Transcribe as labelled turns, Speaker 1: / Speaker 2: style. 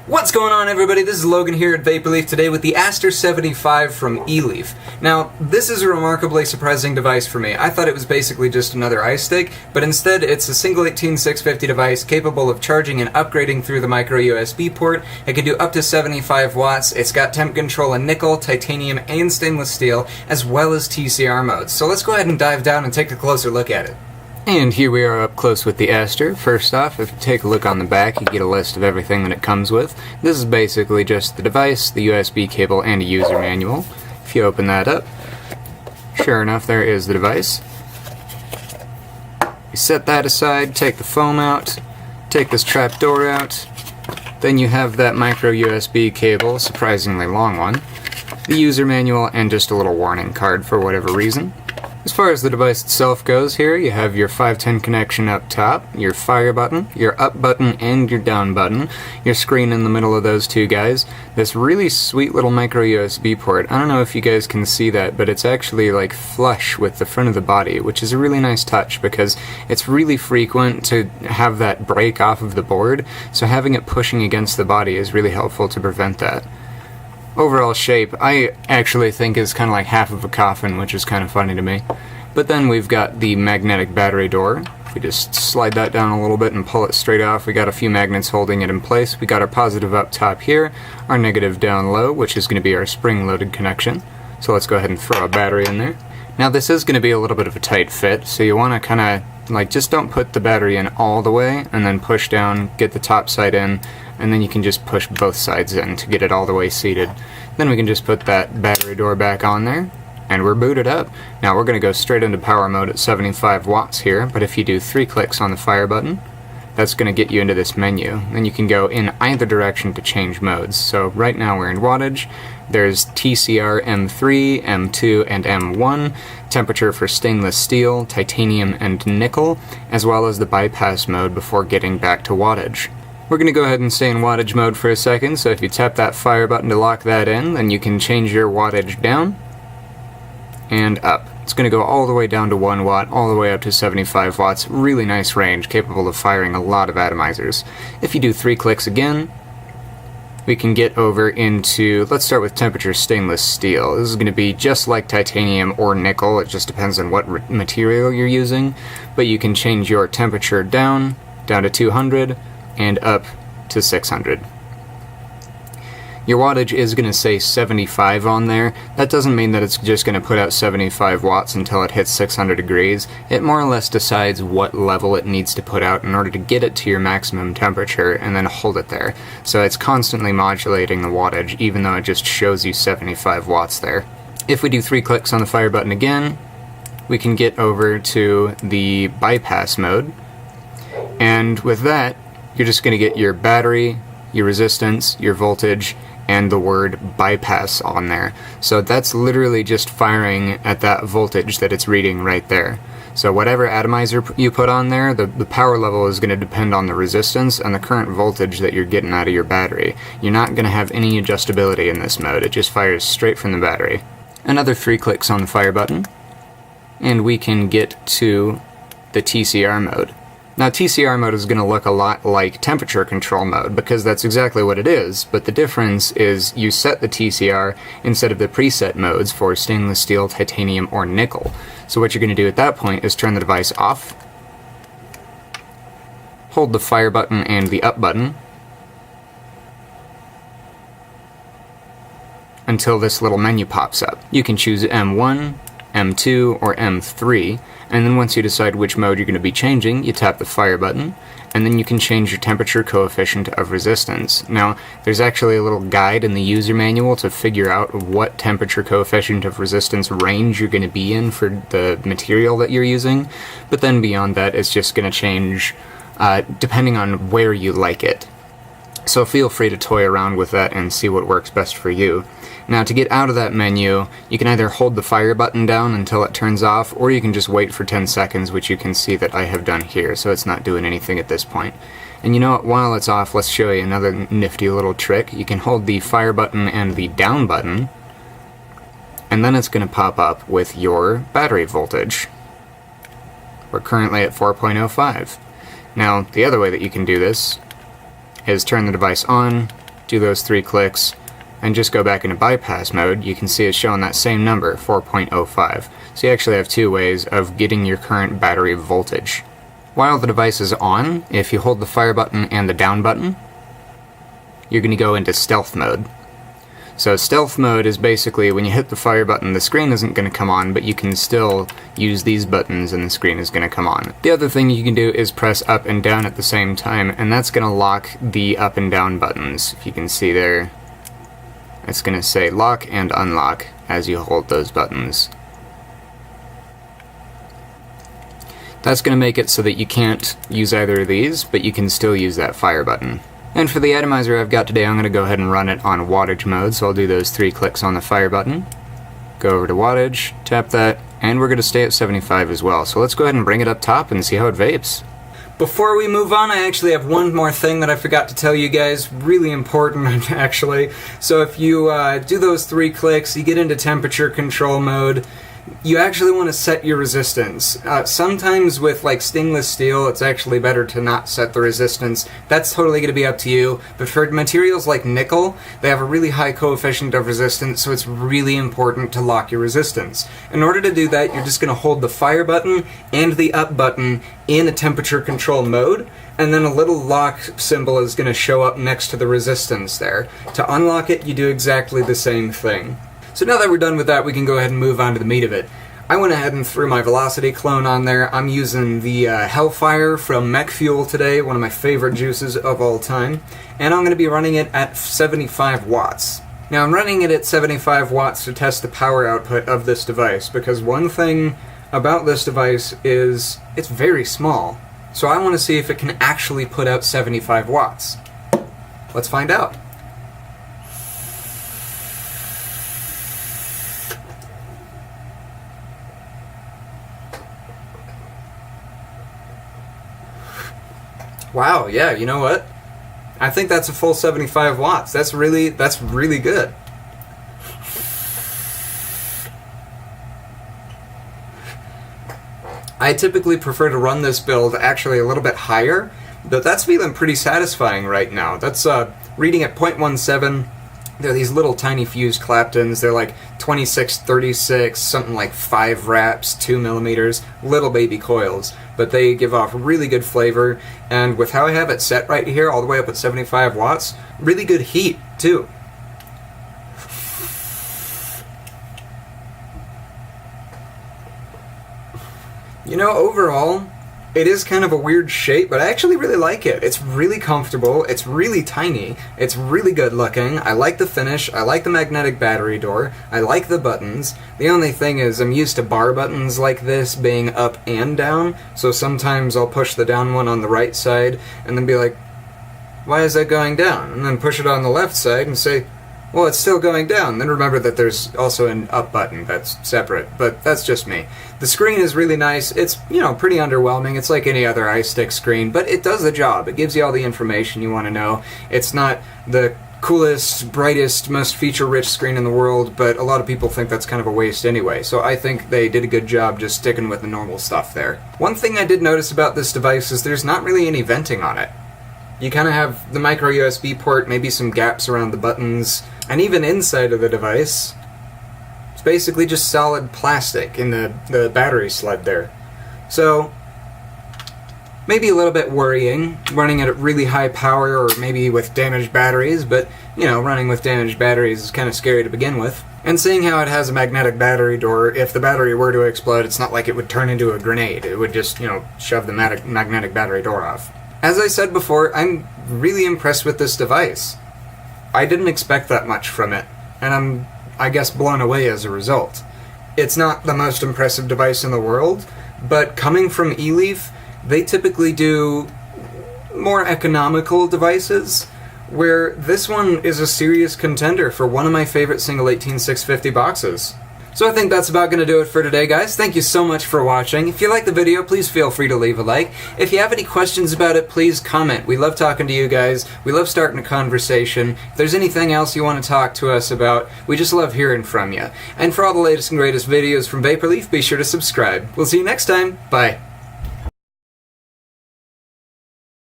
Speaker 1: What's going on, everybody? This is Logan here at Vaporleaf today with the Aster 75 from eLeaf. Now, this is a remarkably surprising device for me. I thought it was basically just another ice stick, but instead it's a single 18650 device capable of charging and upgrading through the micro USB port. It can do up to 75 watts. It's got temp control in nickel, titanium, and stainless steel, as well as TCR modes. So let's go ahead and dive down and take a closer look at it.
Speaker 2: And here we are up close with the Aster. First off, if you take a look on the back, you get a list of everything that it comes with. This is basically just the device, the USB cable, and a user manual. If you open that up, sure enough, there is the device. You set that aside, take the foam out, take this trap door out, then you have that micro USB cable, surprisingly long one, the user manual, and just a little warning card for whatever reason. As far as the device itself goes here, you have your 510 connection up top, your fire button, your up button, and your down button, your screen in the middle of those two guys, this really sweet little micro USB port. I don't know if you guys can see that, but it's actually like flush with the front of the body, which is a really nice touch because it's really frequent to have that break off of the board, so having it pushing against the body is really helpful to prevent that. Overall shape, I actually think is kind of like half of a coffin, which is kind of funny to me. But then we've got the magnetic battery door. If we just slide that down a little bit and pull it straight off, we got a few magnets holding it in place. We got our positive up top here, our negative down low, which is going to be our spring-loaded connection. So let's go ahead and throw a battery in there. Now this is going to be a little bit of a tight fit, so you want to kind of, like, just don't put the battery in all the way, and then push down, get the top side in, and then you can just push both sides in to get it all the way seated. Then we can just put that battery door back on there, and we're booted up. Now we're going to go straight into power mode at 75 watts here, but if you do 3 clicks on the fire button, that's going to get you into this menu. Then you can go in either direction to change modes. So right now we're in wattage. There's TCR M3, M2, and M1, temperature for stainless steel, titanium, and nickel, as well as the bypass mode before getting back to wattage. We're going to go ahead and stay in wattage mode for a second, so if you tap that fire button to lock that in, then you can change your wattage down and up. It's going to go all the way down to 1 watt, all the way up to 75 watts. Really nice range, capable of firing a lot of atomizers. If you do 3 clicks again, we can get over into, let's start with temperature stainless steel. This is going to be just like titanium or nickel, it just depends on what material you're using, but you can change your temperature down to 200, and up to 600. Your wattage is going to say 75 on there. That doesn't mean that it's just going to put out 75 watts until it hits 600 degrees. It more or less decides what level it needs to put out in order to get it to your maximum temperature and then hold it there. So it's constantly modulating the wattage even though it just shows you 75 watts there. If we do 3 clicks on the fire button again, we can get over to the bypass mode. And with that, you're just going to get your battery, your resistance, your voltage, and the word bypass on there. So that's literally just firing at that voltage that it's reading right there. So whatever atomizer you put on there, the power level is going to depend on the resistance and the current voltage that you're getting out of your battery. You're not going to have any adjustability in this mode, it just fires straight from the battery. Another 3 clicks on the fire button, and we can get to the TCR mode. Now TCR mode is going to look a lot like temperature control mode because that's exactly what it is, but the difference is you set the TCR instead of the preset modes for stainless steel, titanium, or nickel. So what you're going to do at that point is turn the device off, hold the fire button and the up button until this little menu pops up. You can choose M1, M2, or M3, and then once you decide which mode you're going to be changing, you tap the fire button, and then you can change your temperature coefficient of resistance. Now, there's actually a little guide in the user manual to figure out what temperature coefficient of resistance range you're going to be in for the material that you're using, but then beyond that, it's just going to change depending on where you like it. So feel free to toy around with that and see what works best for you. Now to get out of that menu, you can either hold the fire button down until it turns off, or you can just wait for 10 seconds, which you can see that I have done here, so it's not doing anything at this point. And you know what, while it's off, let's show you another nifty little trick. You can hold the fire button and the down button, and then it's going to pop up with your battery voltage. We're currently at 4.05. Now, the other way that you can do this is turn the device on, do those 3 clicks, and just go back into bypass mode, you can see it's showing that same number, 4.05. So you actually have 2 ways of getting your current battery voltage. While the device is on, if you hold the fire button and the down button, you're going to go into stealth mode. So stealth mode is basically when you hit the fire button, the screen isn't going to come on, but you can still use these buttons and the screen is going to come on. The other thing you can do is press up and down at the same time, and that's going to lock the up and down buttons. If you can see there, it's going to say lock and unlock as you hold those buttons. That's going to make it so that you can't use either of these, but you can still use that fire button. And for the atomizer I've got today, I'm going to go ahead and run it on wattage mode, so I'll do those 3 clicks on the fire button, go over to wattage, tap that, and we're going to stay at 75 as well. So let's go ahead and bring it up top and see how it vapes.
Speaker 1: Before we move on, I actually have one more thing that I forgot to tell you guys, really important actually. So if you do those 3 clicks, you get into temperature control mode, you actually want to set your resistance. Sometimes with like stainless steel, it's actually better to not set the resistance. That's totally going to be up to you. But for materials like nickel, they have a really high coefficient of resistance, so it's really important to lock your resistance. In order to do that, you're just going to hold the fire button and the up button in a temperature control mode, and then a little lock symbol is going to show up next to the resistance there. To unlock it, you do exactly the same thing. So now that we're done with that, we can go ahead and move on to the meat of it. I went ahead and threw my Velocity clone on there. I'm using the Hellfire from Mech Fuel today, one of my favorite juices of all time, and I'm going to be running it at 75 watts. Now I'm running it at 75 watts to test the power output of this device, because one thing about this device is it's very small. So I want to see if it can actually put out 75 watts. Let's find out. Wow, yeah, you know what? I think that's a full 75 watts. That's really good. I typically prefer to run this build actually a little bit higher, but that's feeling pretty satisfying right now. That's reading at 0.17. They're these little tiny fused Claptons. They're like 26, 36, something like 5 wraps, 2 millimeters, little baby coils. But they give off really good flavor, and with how I have it set right here, all the way up at 75 watts, really good heat, too. You know, overall, it is kind of a weird shape, but I actually really like it. It's really comfortable, it's really tiny, it's really good looking, I like the finish, I like the magnetic battery door, I like the buttons. The only thing is I'm used to bar buttons like this being up and down, so sometimes I'll push the down one on the right side and then be like, why is that going down? And then push it on the left side and say, well, it's still going down. Then remember that there's also an up button that's separate, but that's just me. The screen is really nice. It's, you know, pretty underwhelming. It's like any other iStick screen, but it does the job. It gives you all the information you want to know. It's not the coolest, brightest, most feature-rich screen in the world, but a lot of people think that's kind of a waste anyway, so I think they did a good job just sticking with the normal stuff there. One thing I did notice about this device is there's not really any venting on it. You kind of have the micro USB port, maybe some gaps around the buttons, and even inside of the device, it's basically just solid plastic in the battery sled there. So, maybe a little bit worrying, running at really high power or maybe with damaged batteries, but, you know, running with damaged batteries is kind of scary to begin with. And seeing how it has a magnetic battery door, if the battery were to explode, it's not like it would turn into a grenade. It would just, you know, shove the magnetic battery door off. As I said before, I'm really impressed with this device. I didn't expect that much from it, and I'm, I guess, blown away as a result. It's not the most impressive device in the world, but coming from eLeaf, they typically do more economical devices, where this one is a serious contender for one of my favorite single 18650 boxes. So I think that's about going to do it for today, guys. Thank you so much for watching. If you liked the video, please feel free to leave a like. If you have any questions about it, please comment. We love talking to you guys. We love starting a conversation. If there's anything else you want to talk to us about, we just love hearing from you. And for all the latest and greatest videos from Vaporleaf, be sure to subscribe. We'll see you next time. Bye.